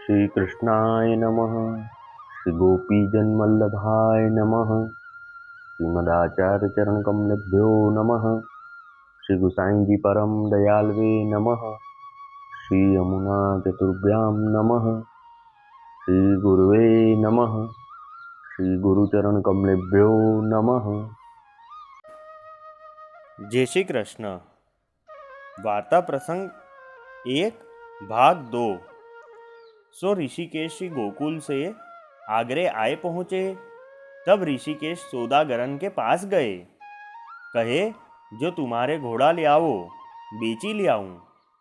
श्री कृष्णाय नमः। श्री गोपीजनवल्लभाय नमः। श्रीमदाचार्य चरण कमलेभ्यो नमः। श्री गुसाई जी परम दयालवे नमः। श्री यमुना चतुर्भ्यां नमः। श्री गुरुवे नमः। श्री गुरुचरण कमलेभ्यो नमः। जय श्री कृष्ण। वार्ता प्रसंग 1 भाग 2। सो ऋषिकेश श्री गोकुल से आगरे आए पहुँचे। तब ऋषिकेश सौदागरन के पास गए। कहे, जो तुम्हारे घोड़ा ले आओ, बेची ले आऊँ।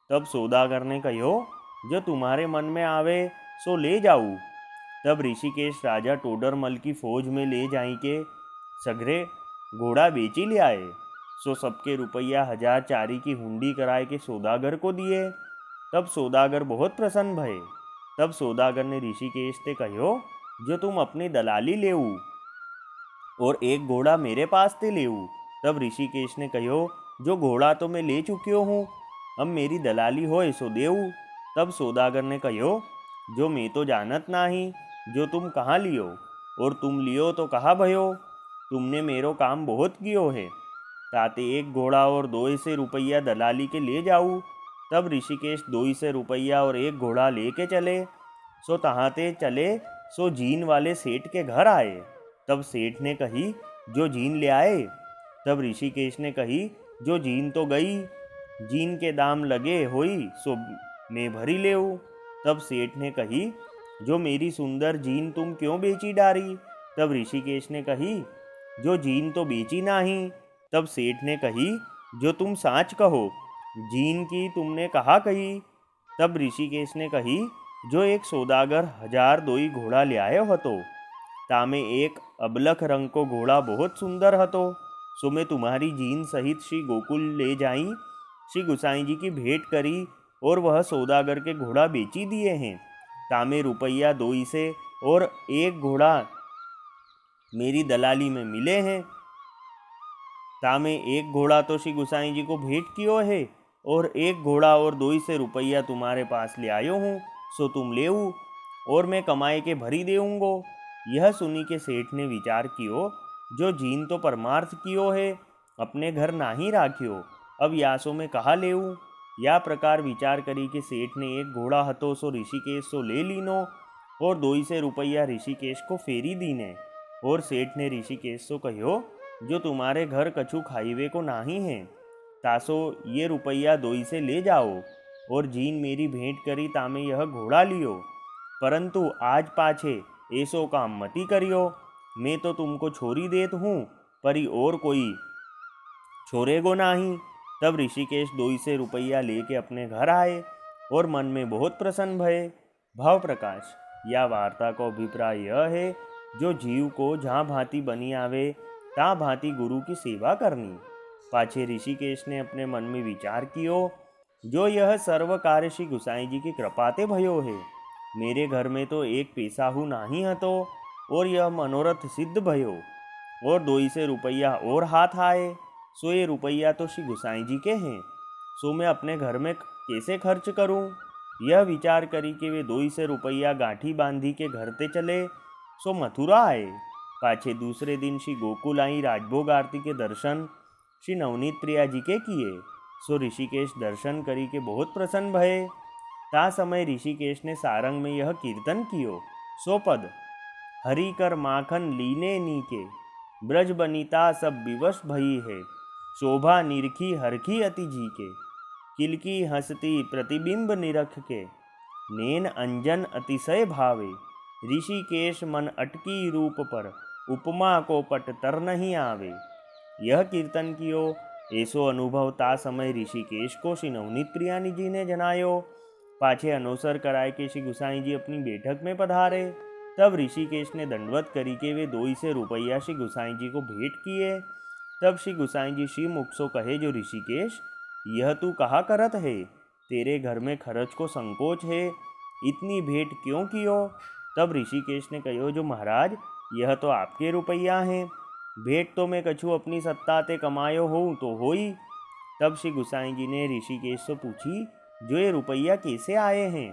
तब सौदागर ने कहो, जो तुम्हारे मन में आवे सो ले जाऊँ। तब ऋषिकेश राजा टोडरमल की फौज में ले जाई के सगरे घोड़ा बेची ले आए। सो सबके रुपया 1000 चारी की हुंडी कराए के सौदागर को दिए। तब सौदागर बहुत प्रसन्न भये। तब सौदागर ने ऋषिकेश से कहो, जो तुम अपनी दलाली लेऊ और एक घोड़ा मेरे पास से लेऊ। तब ऋषिकेश ने कहो, जो घोड़ा तो मैं ले चुकियो हूँ, अब मेरी दलाली होए सो देऊ। तब सौदागर ने कहो, जो मैं तो जानत नाही, जो तुम कहाँ लियो, और तुम लियो तो कहाँ भयो। तुमने मेरो काम बहुत कियो है, ताते एक घोड़ा और 200 रुपया दलाली के ले जाऊँ। तब ऋषिकेश 200 रुपया और एक घोड़ा लेके चले। सो तहाते चले सो जीन वाले सेठ के घर आए। तब सेठ ने कही, जो जीन ले आए। तब ऋषिकेश ने कही, जो जीन तो गई, जीन के दाम लगे होई सो मैं भरी लेऊ। तब सेठ ने कही, जो मेरी सुंदर जीन तुम क्यों बेची डारी। तब ऋषिकेश ने कही, जो जीन तो बेची नाही। तब सेठ ने कही, जो तुम साच कहो, जीन की तुमने कहा कही। तब ऋषिकेश ने कही, जो एक सौदागर 1000 दोई घोड़ा ले आयो हतो, तामे एक अबलख रंग को घोड़ा बहुत सुंदर हतो। सो मैं तुम्हारी जीन सहित श्री गोकुल ले जाई, श्री गुसाई जी की भेंट करी, और वह सौदागर के घोड़ा बेची दिए हैं। तामे रुपया 200 और एक घोड़ा मेरी दलाली में मिले हैं। तामे एक घोड़ा तो श्री गुसाई जी को भेंट कियो है, और एक घोड़ा और 200 रुपया तुम्हारे पास ले आयो हूँ, सो तुम लेऊ, और मैं कमाए के भरी देऊँगो। यह सुनी के सेठ ने विचार कियो, जो जीन तो परमार्थ कियो है, अपने घर नाही राख्यो, अब यासो में कहा लेऊ। या प्रकार विचार करी के सेठ ने एक घोड़ा हतो सो ऋषिकेश सो ले लीनो, और 200 रुपया ऋषिकेश को फेरी दीने। और सेठ ने ऋषिकेश सो कहो, जो तुम्हारे घर कछु खाईवे को नाही है, तासो ये रुपया 200 ले जाओ, और जीन मेरी भेंट करी तामे यह घोड़ा लियो, परंतु आज पाछे ऐसो काम मती करियो। मैं तो तुमको छोरी देत हूँ, परी और कोई छोरेगो नाही। तब ऋषिकेश 200 रुपया लेके अपने घर आए, और मन में बहुत प्रसन्न भये। भाव प्रकाश। या वार्ता का अभिप्राय यह है, जो जीव को जहाँ भांति बनी आवे ता भांति गुरु की सेवा करनी। पाछे ऋषिकेश ने अपने मन में विचार कियो, जो यह सर्व कार्य श्री गुसाई जी की कृपाते भयो है। मेरे घर में तो एक पैसाहू नाही हतो, और यह मनोरथ सिद्ध भयो, और 200 रुपया और हाथ आए। सो ये रुपया तो श्री गुसाई जी के हैं, सो मैं अपने घर में कैसे खर्च करूं। यह विचार करी कि वे 200 रुपया गांठी बांधी के घर ते चले। सो मथुरा आए। पाछे दूसरे दिन श्री गोकुल आई राजभोग आरती के दर्शन श्री नवनीत प्रिया जी के किए। सो ऋषिकेश दर्शन करी के बहुत प्रसन्न भये। ता समय ऋषिकेश ने सारंग में यह कीर्तन कियो। सो पद, हरि कर माखन लीने नीके, ब्रज बनिता सब विवश भई है। शोभा निरखी हरखी अति जी के, किलकी हंसती प्रतिबिंब निरख के, नैन अंजन अतिशय भावे। ऋषिकेश मन अटकी रूप पर, उपमा को पट तर नहीं आवे। यह कीर्तन कियो। ऐसो अनुभव ता समय ऋषिकेश को श्री नवनीत प्रियानी जी ने जनायो। पाछे अनोसर कराए के श्री गुसाई जी अपनी बैठक में पधारे। तब ऋषिकेश ने दंडवत करी के वे 200 रुपया श्री गुसाई जी को भेंट किए। तब श्री गुसाई जी श्री मुख सो कहे, जो ऋषिकेश, यह तू कहा करत है, तेरे घर में खर्च को संकोच है, इतनी भेंट क्यों कियो। तब ऋषिकेश ने कहो, जो महाराज, यह तो आपके रुपया हैं, भेंट तो मैं कछु अपनी सत्ता ते कमायो हूँ तो होई। तब श्री गुसाई जी ने ऋषिकेश से पूछी, जो ये रुपया कैसे आए हैं।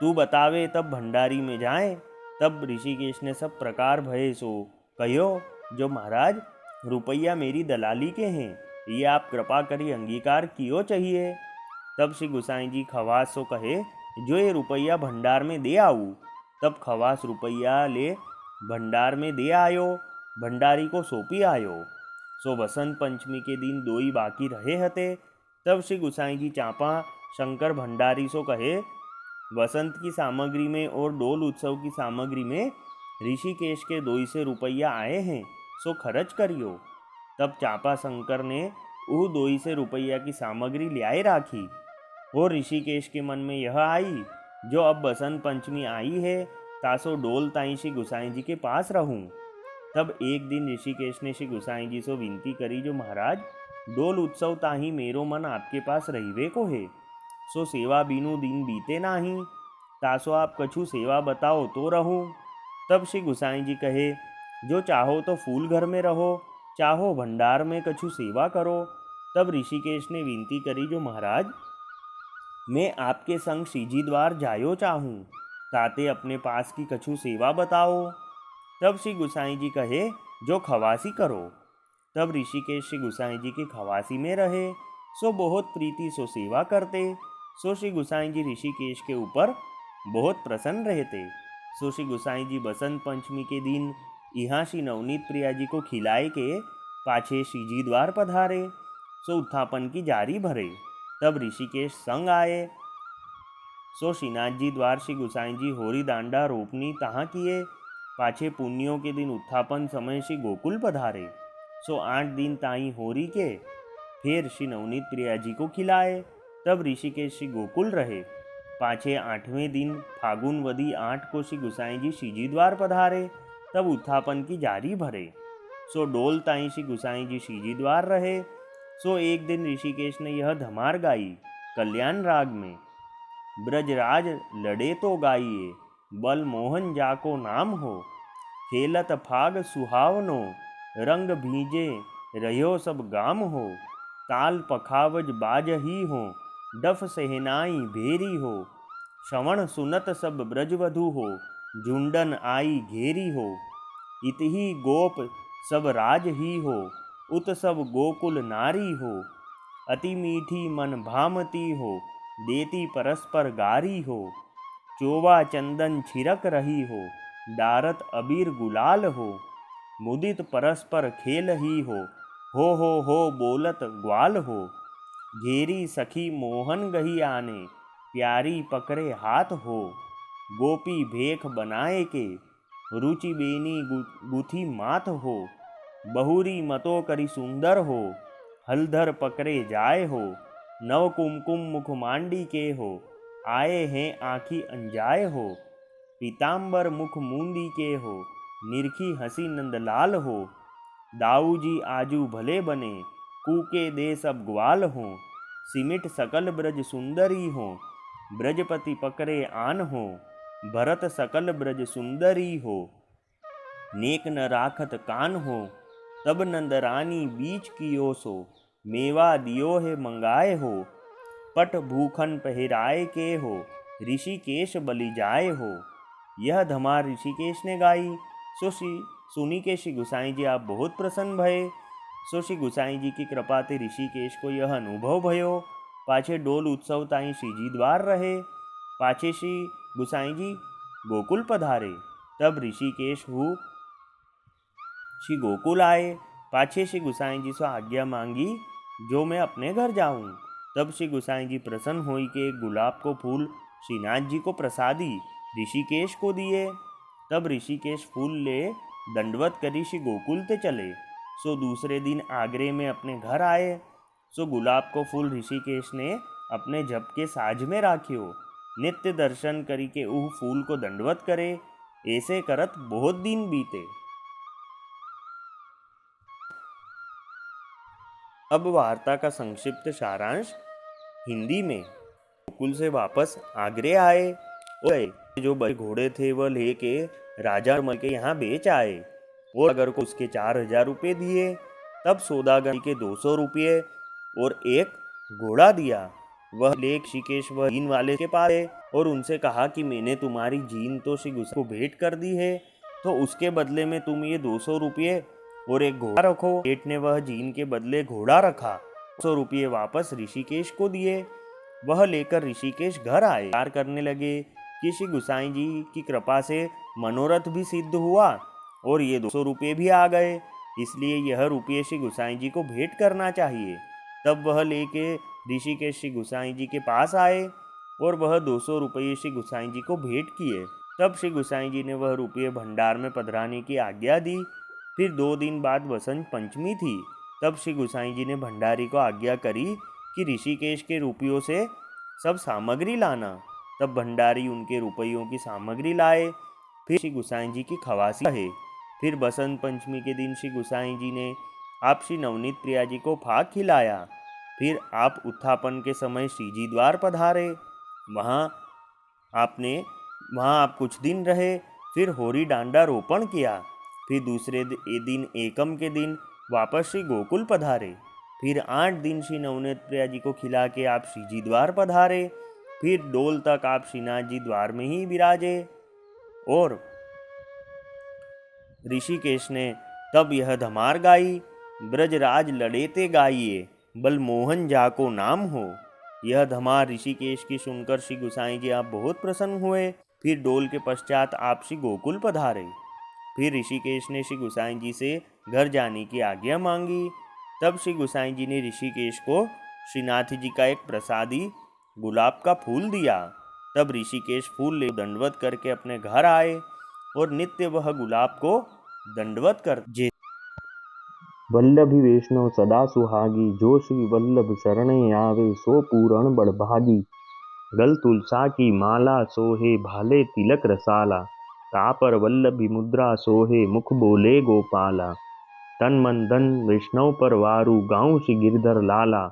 तू बतावे तब भंडारी में जाए। तब ऋषिकेश ने सब प्रकार भये सो कहो, जो महाराज रुपया मेरी दलाली के हैं, ये आप कृपा करी अंगीकार कियो चाहिए। तब श्री गुसाई जी खवास सो कहे, जो ये रुपया भंडार में दे आऊ। तब खवास रुपया ले भंडार में दे आयो, भंडारी को सौंपी आयो। सो वसंत पंचमी के दिन दोई बाकी रहे हते। तब श्री गुसाई जी चापा शंकर भंडारी सो कहे, वसंत की सामग्री में और डोल उत्सव की सामग्री में ऋषिकेश के 200 रुपया आए हैं, सो खर्च करियो। तब चापा शंकर ने वो 200 रुपया की सामग्री लियाए राखी। और ऋषिकेश के मन में यह आई, जो अब बसंत पंचमी आई है, तासो डोल ताई श्री गुसाई जी के पास रहूं। तब एक दिन ऋषिकेश ने श्री गुसाई जी से विनती करी, जो महाराज डोल उत्सव ताही मेरो मन आपके पास रहीवे को है, सो सेवा बीनू दिन बीते नाही, तासो आप कछु सेवा बताओ तो रहूं। तब श्री गुसाई जी कहे, जो चाहो तो फूल घर में रहो, चाहो भंडार में कछु सेवा करो। तब ऋषिकेश ने विनती करी, जो महाराज मैं आपके संग सीजी द्वार जायो चाहूँ, ताते अपने पास की कछु सेवा बताओ। तब श्री गुसाई जी कहे, जो खवासी करो। तब ऋषिकेश श्री गुसाई जी के खवासी में रहे, सो बहुत प्रीति सो सेवा करते। सो श्री गुसाई जी ऋषिकेश के ऊपर बहुत प्रसन्न रहते। सो श्री गुसाई जी बसंत पंचमी के दिन यहाँ श्री नवनीत प्रिया जी को खिलाए के पाछे श्रीजी द्वार पधारे, सो उत्थापन की जारी भरे। तब ऋषिकेश संग आए। सो श्रीनाथ जी द्वार श्री गुसाई जी होरी दांडा रोपनी तहाँ किए। पाछे पुण्यों के दिन उत्थापन समय श्री गोकुल पधारे। सो 8 दिन ताई होरी के फिर श्री नवनीत प्रिया जी को खिलाए। तब ऋषिकेश श्री गोकुल रहे। पाछे 8वें दिन फागुन वदी 8 को श्री गुसाई जी सीजी द्वार पधारे। तब उत्थापन की जारी भरे। सो डोल ताई श्री गुसाई जी सीजी द्वार रहे। सो एक दिन ऋषिकेश ने यह धमार गाई कल्याण राग में, ब्रजराज लड़े तो गाइए, बल मोहन जाको नाम हो, खेलत फाग सुहावनो, रंग भीजे रहो सब गाम हो, ताल पखावज बाज ही हो, डफ सेहनाई भेरी हो, श्रवण सुनत सब ब्रजवधु हो, झुंडन आई घेरी हो, इतही गोप सब राज ही हो, उत सब गोकुल नारी हो, अति मीठी मन भामती हो, देती परस्पर गारी हो, चोवा चंदन छिरक रही हो, अबीर गुलाल हो, मुदित परस्पर खेल ही हो बोलत ग्वाल हो, घेरी सखी मोहन गही आने, प्यारी पकड़े हाथ हो, गोपी भेख बनाए के, रुचि बेनी गुथी माथ हो, बहुरी मतो करी सुंदर हो, हलधर पकड़े जाए हो, नव कुमकुम मुख मांडी के हो, आए हैं आँखी अंजाए हो, पीताम्बर मुख मूंदी के हो, निरखी हंसी नंदलाल हो, दाऊजी आजू भले बने, कूके दे सब ग्वाल हो, सिमिट सकल ब्रज सुंदरी हो, ब्रजपति पकड़े आन हो, भरत सकल ब्रज सुंदरी हो, नेक न राखत कान हो, तब नंदरानी बीच कियो सो, मेवा दियो है मंगाए हो, पट भूखन पहराए के हो, ऋषिकेश बलि जाए हो। यह धमार ऋषिकेश ने गाई। सो सुनी के श्री गुसाई जी आप बहुत प्रसन्न भये। सो श्री गुसाई जी की कृपा ते ऋषिकेश को यह अनुभव भयो। पाछे डोल उत्सव ताई श्रीजी द्वार रहे। पाछे श्री गुसाई जी गोकुल पधारे। तब ऋषिकेश हु श्री गोकुल आए। पाछे श्री गुसाई जी से आज्ञा मांगी, जो मैं अपने घर जाऊं। तब श्री गुसाई जी प्रसन्न होई के एक गुलाब को फूल श्रीनाथ जी को प्रसादी ऋषिकेश को दिए। तब ऋषिकेश फूल ले दंडवत करी श्री गोकुल ते चले। सो दूसरे दिन आगरे में अपने घर आए। सो गुलाब को फूल ऋषिकेश ने अपने जप के साज में राखियो। नित्य दर्शन करी के उह फूल को दंडवत करे। ऐसे करत बहुत दिन बीते। अब वार्ता का संक्षिप्त सारांश हिंदी में। गोकुल से वापस आगरे आए और जो बड़े घोड़े थे वह लेके राजा मल के यहाँ बेच आए और अगर को उसके 4000 रुपये दिए। तब सौदागर के 200 रुपये और एक घोड़ा दिया। वह लेख ऋषिकेश वह जीन वाले के पास गए और उनसे कहा कि मैंने तुम्हारी जीन तो श्री गुसाई को भेंट कर दी है, तो उसके बदले में तुम ये 200 रुपये और एक घोड़ा रखो। सेठ ने वह जीन के बदले घोड़ा रखा, 200 रुपये वापस ऋषिकेश को दिए। वह लेकर ऋषिकेश घर आए, विचार करने लगे कि श्री गुसाई जी की कृपा से मनोरथ भी सिद्ध हुआ और ये 200 रुपये भी आ गए, इसलिए यह रुपये श्री गुसाई जी को भेंट करना चाहिए। तब वह लेके ऋषिकेश श्री गुसाई जी के पास आए और वह 200 रुपये श्री गुसाई जी को भेंट किए। तब श्री गुसाई जी ने वह रुपये भंडार में पधराने की आज्ञा दी। फिर 2 दिन बाद वसंत पंचमी थी। तब श्री गुसाई जी ने भंडारी को आज्ञा करी कि ऋषिकेश के रुपयों से सब सामग्री लाना। तब भंडारी उनके रुपयों की सामग्री लाए। फिर श्री गुसाई जी की खवासी रहे। फिर बसंत पंचमी के दिन श्री गुसाई जी ने आप श्री नवनीत प्रिया जी को फाग खिलाया। फिर आप उत्थापन के समय श्रीजी द्वार पधारे। वहाँ आप कुछ दिन रहे। फिर होरी डांडा रोपण किया। फिर दूसरे दिन एकम के दिन वापस श्री गोकुल पधारे। फिर 8 दिन श्री नवनीत प्रिया जी को खिला के आप श्रीजी द्वार पधारे। फिर डोल तक आप श्रीनाथ जी द्वार में ही विराजे। और ऋषिकेश ने तब यह धमार गाई, ब्रजराज लड़ेते गाइए, बल मोहन जाको नाम हो। यह धमार ऋषिकेश की सुनकर श्री गुसाई जी आप बहुत प्रसन्न हुए। फिर डोल के पश्चात आप श्री गोकुल पधारे। फिर ऋषिकेश ने श्री गुसाई जी से घर जाने की आज्ञा मांगी। तब श्री गुसाई जी ने ऋषिकेश को श्रीनाथ जी का एक प्रसादी गुलाब का फूल दिया। तब ऋषिकेश फूल ले दंडवत करके अपने घर आए और नित्य वह गुलाब को दंडवत कर जे। वल्लभी वैष्णव सदा सुहागी, जो श्री वल्लभ शरणे आवे सो पूरण बड़भागी। गल तुलसा की माला सोहे भाले तिलक रसाला, तापर वल्लभी मुद्रा सोहे मुख बोले गोपाला। तन मन धन वैष्णव पर वारू, गाँव श्री गिरधर लाला।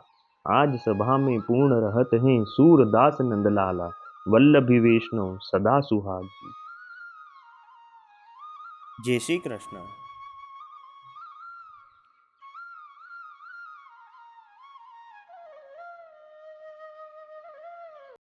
आज सभा में पूर्ण रहत हैं सूरदास नंदलाला। वल्लभी वैष्णव सदा सुहागी। जय श्री कृष्ण।